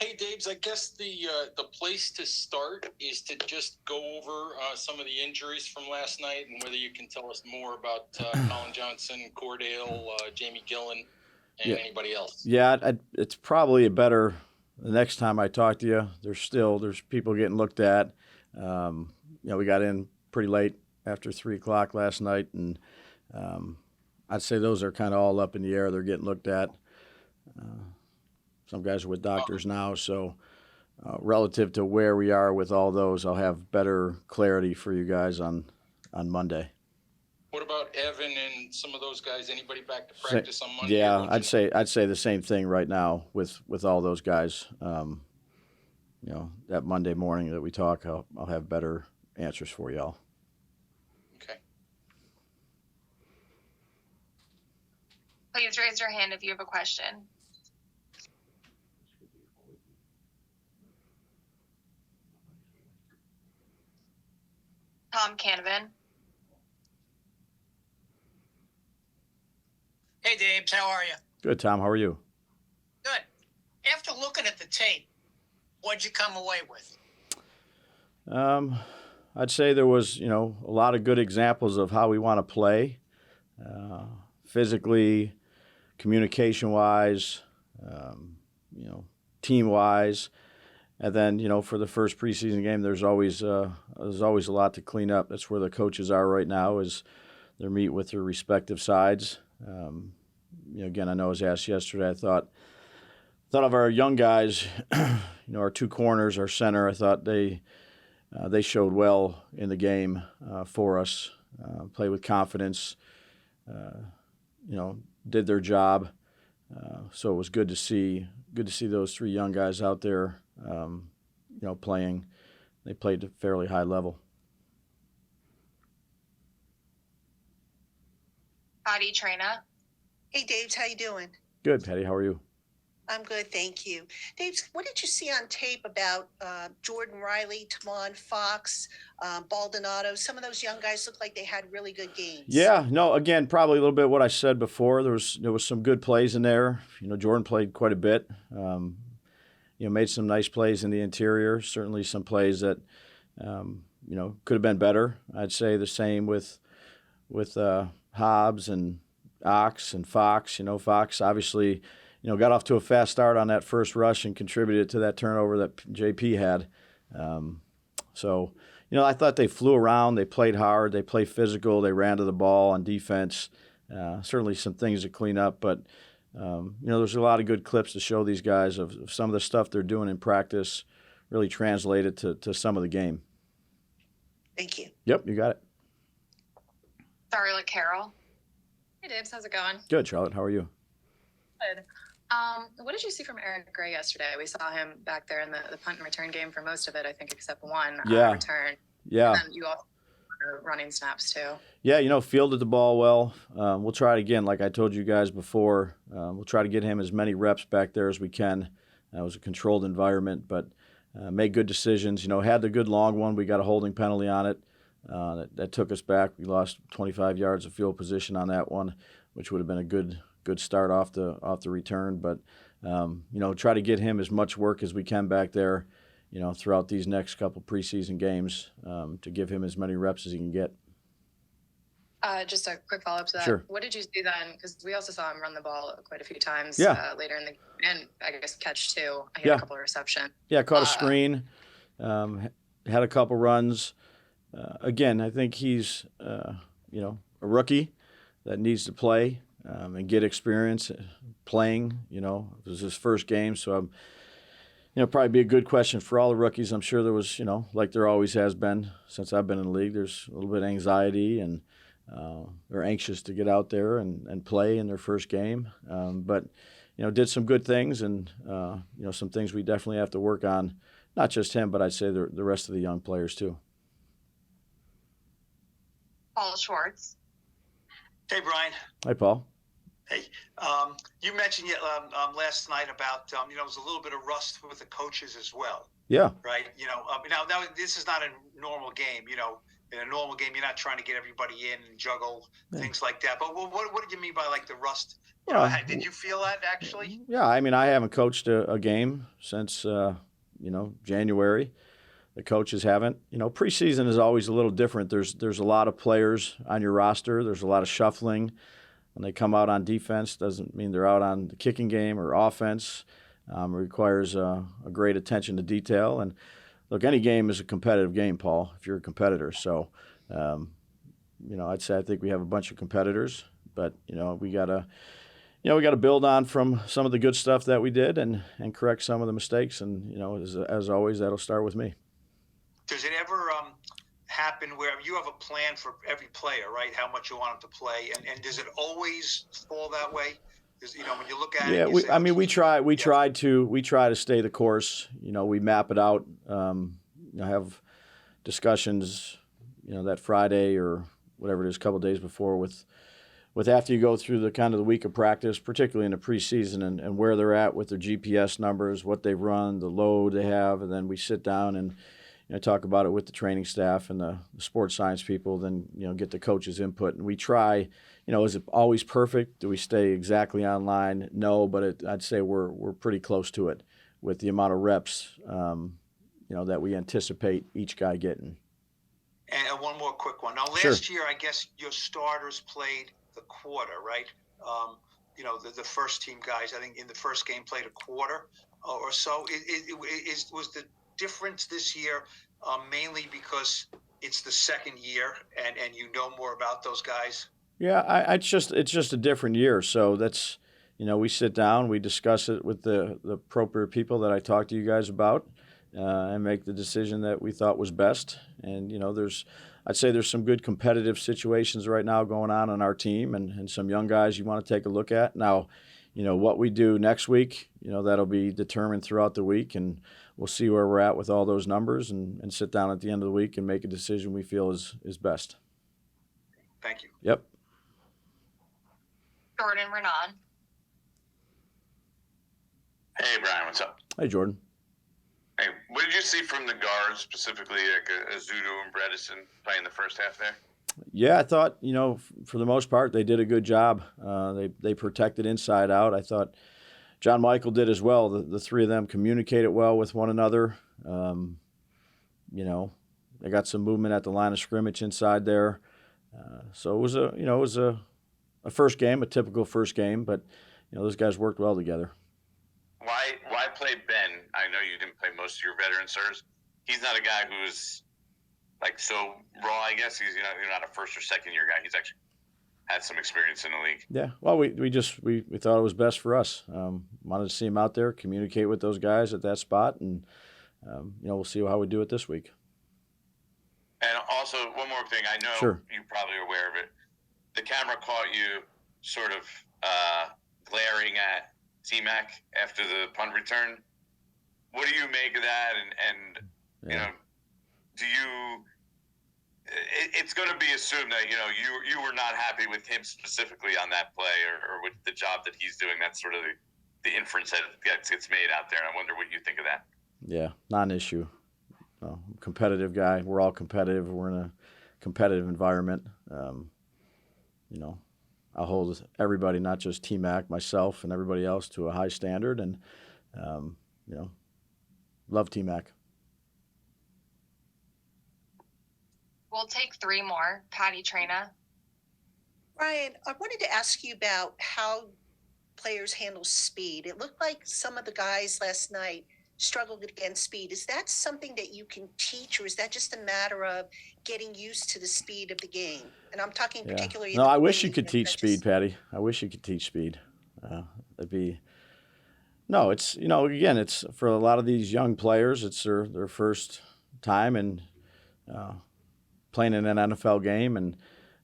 Hey, Daves, I guess the place to start is to just go over some of the injuries from last night and whether you can tell us more about Colin Johnson, Cordale, Jamie Gillen, and anybody else. Yeah, it's probably better the next time I talk to you. There's people getting looked at. We got in pretty late after 3 o'clock last night, and I'd say those are kind of all up in the air. They're getting looked at. Some guys are with doctors now, so relative to where we are with all those, I'll have better clarity for you guys on Monday. What about Evan and some of those guys? Anybody back to practice on Monday? Yeah, I'd say the same thing right now with all those guys. That Monday morning that we talk, I'll have better answers for y'all. Okay. Please raise your hand if you have a question. Tom Canavan. Hey, Dabes, how are you? Good, Tom. How are you? Good. After looking at the tape, what'd you come away with? I'd say there was, a lot of good examples of how we want to play, physically, communication-wise, team-wise. And then, for the first preseason game, there's always a lot to clean up. That's where the coaches are right now, is they're meeting with their respective sides. Again, I know I was asked yesterday. I thought of our young guys, our 2 corners, our center. I thought they showed well in the game for us. Played with confidence. Did their job. So it was good to see those 3 young guys out there. Playing. They played at a fairly high level. Patty Trina. Hey, Daves, how you doing? Good, Patty. How are you? I'm good, thank you. Daves, what did you see on tape about Jordan Riley, Tamon Fox, Baldonado? Some of those young guys looked like they had really good games. Yeah, no, again, probably a little bit what I said before. There was some good plays in there. Jordan played quite a bit. Made some nice plays in the interior. Certainly some plays that, could have been better. I'd say the same with Hobbs and Ox and Fox. Fox obviously, got off to a fast start on that first rush and contributed to that turnover that JP had. I thought they flew around. They played hard. They played physical. They ran to the ball on defense. Certainly some things to clean up, but there's a lot of good clips to show these guys of some of the stuff they're doing in practice really translated to some of the game. Thank you. Yep, you got it. Charlotte Carroll. Hey, Dibs. How's it going? Good, Charlotte. How are you? Good. What did you see from Eric Gray yesterday? We saw him back there in the punt and return game for most of it, I think, except one return. Yeah. And then you also running snaps, too. Yeah, fielded the ball well. We'll try it again, like I told you guys before. We'll try to get him as many reps back there as we can. It was a controlled environment, but made good decisions. Had the good long one. We got a holding penalty on it. That took us back. We lost 25 yards of field position on that one, which would have been a good start off the return. But try to get him as much work as we can back there, throughout these next couple preseason games, to give him as many reps as he can get. Just a quick follow-up to that. Sure. What did you see then? Because we also saw him run the ball quite a few times later in the game, and I guess catch too. He had a couple of receptions. Yeah, caught a screen, had a couple runs. Again, I think he's a rookie that needs to play and get experience playing. It was his first game, so probably be a good question for all the rookies. I'm sure there was, like there always has been since I've been in the league, there's a little bit of anxiety and they're anxious to get out there and play in their first game. But, did some good things and, some things we definitely have to work on, not just him, but I'd say the rest of the young players too. Paul Schwartz. Hey, Brian. Hi, Paul. Hey, you mentioned last night about there was a little bit of rust with the coaches as well. Yeah. Right. Now this is not a normal game. in a normal game, you're not trying to get everybody in and juggle things like that. But what did you mean by like the rust? You know, did you feel that actually? Yeah, I mean, I haven't coached a game since January. The coaches haven't. You know, preseason is always a little different. There's a lot of players on your roster. There's a lot of shuffling. When they come out on defense, doesn't mean they're out on the kicking game or offense. It requires a great attention to detail. And look, any game is a competitive game, Paul, if you're a competitor. So, I'd say I think we have a bunch of competitors, but, we got to build on from some of the good stuff that we did and correct some of the mistakes. And, as always, that'll start with me. Does it ever happen where you have a plan for every player, right? How much you want them to play, and does it always fall that way? Does, when you look at it, we try to stay the course. We map it out. Have discussions, that Friday or whatever it is, a couple of days before with after you go through the kind of the week of practice, particularly in the preseason, and where they're at with their GPS numbers, what they've run, the load they have, and then we sit down and talk about it with the training staff and the sports science people, then, get the coaches' input. And we try, is it always perfect? Do we stay exactly on line? No, but I'd say we're pretty close to it with the amount of reps, that we anticipate each guy getting. And one more quick one. Now, last year, I guess your starters played the quarter, right? The first team guys, I think in the first game played a quarter or so. Was the difference this year mainly because it's the second year and you know more about those guys? Yeah, it's just a different year. So that's, we sit down, we discuss it with the appropriate people that I talked to you guys about, and make the decision that we thought was best. And, I'd say there's some good competitive situations right now going on our team and some young guys you want to take a look at. Now, what we do next week, that'll be determined throughout the week, and we'll see where we're at with all those numbers and sit down at the end of the week and make a decision we feel is best. Thank you. Yep. Jordan Renan. Hey, Brian, what's up? Hey, Jordan. Hey, what did you see from the guards, specifically like Azudu and Bredesen playing the first half there? Yeah, I thought, for the most part, they did a good job. They protected inside out. I thought John Michael did as well. The three of them communicated well with one another. They got some movement at the line of scrimmage inside there. So it was a first game, a typical first game, but those guys worked well together. Why play Ben? I know you didn't play most of your veteran stars. He's not a guy who's like so raw. I guess he's not a first or second year guy. He's actually had some experience in the league. Yeah, well, we thought it was best for us. Wanted to see him out there, communicate with those guys at that spot, and we'll see how we do it this week. And also, one more thing. I know you're probably aware of it. The camera caught you sort of glaring at T-Mac after the punt return. What do you make of that? And do you? It's going to be assumed that you were not happy with him specifically on that play or with the job that he's doing. That's sort of the inference that gets made out there. And I wonder what you think of that. Yeah, not an issue. Competitive guy. We're all competitive. We're in a competitive environment. I'll hold everybody, not just T-Mac, myself, and everybody else to a high standard. And, love T-Mac. We'll take three more. Patty Traina. Ryan, I wanted to ask you about how players handle speed. It looked like some of the guys last night struggled against speed. Is that something that you can teach, or is that just a matter of getting used to the speed of the game? And I'm talking particularly. No, I wish you could teach speed, Patty. I wish you could teach speed. It's again, it's for a lot of these young players, it's their first time and playing in an NFL game, and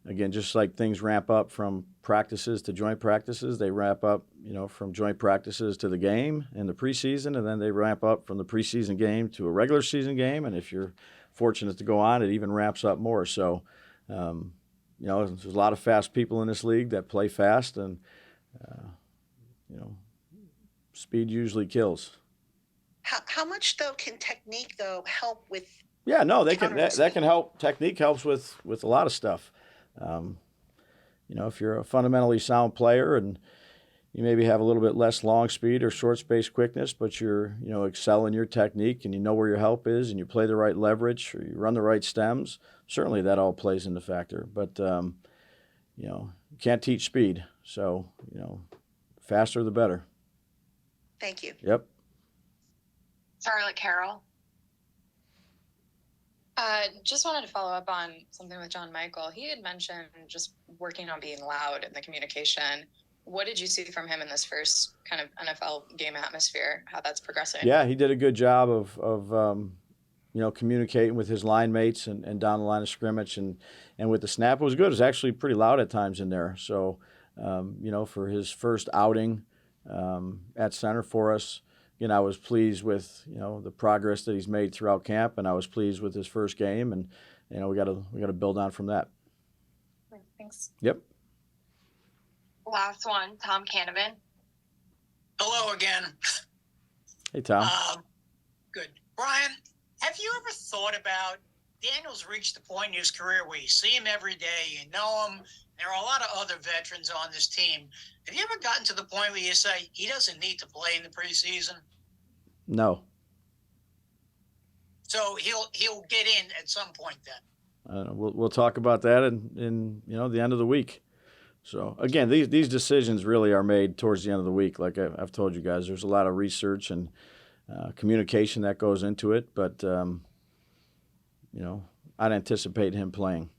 again, just like things ramp up from practices to joint practices, they ramp up, from joint practices to the game in the preseason, and then they ramp up from the preseason game to a regular season game. And if you're fortunate to go on, it even ramps up more. So, there's a lot of fast people in this league that play fast, and, speed usually kills. How much, though, can technique, though, help with Yeah, no, they can. That can help. Technique helps with a lot of stuff. If you're a fundamentally sound player and you maybe have a little bit less long speed or short space quickness, but you're excel in your technique and you know where your help is and you play the right leverage or you run the right stems. Certainly, that all plays into factor. But you can't teach speed, so faster the better. Thank you. Yep. Charlotte Carroll. Just wanted to follow up on something with John Michael. He had mentioned just working on being loud in the communication. What did you see from him in this first kind of NFL game atmosphere, how that's progressing? Yeah, he did a good job of communicating with his line mates and down the line of scrimmage. And with the snap, it was good. It was actually pretty loud at times in there. So, for his first outing at center for us, I was pleased with, the progress that he's made throughout camp, and I was pleased with his first game. And, we got to build on from that. Thanks. Yep. Last one, Tom Canavan. Hello again. Hey, Tom. Good. Brian, have you ever thought about Daniel's reached the point in his career where you see him every day, you know him. There are a lot of other veterans on this team. Have you ever gotten to the point where you say he doesn't need to play in the preseason? No. So he'll get in at some point then. We'll talk about that in the end of the week. So again, these decisions really are made towards the end of the week. Like I've told you guys, there's a lot of research and communication that goes into it. But I'd anticipate him playing.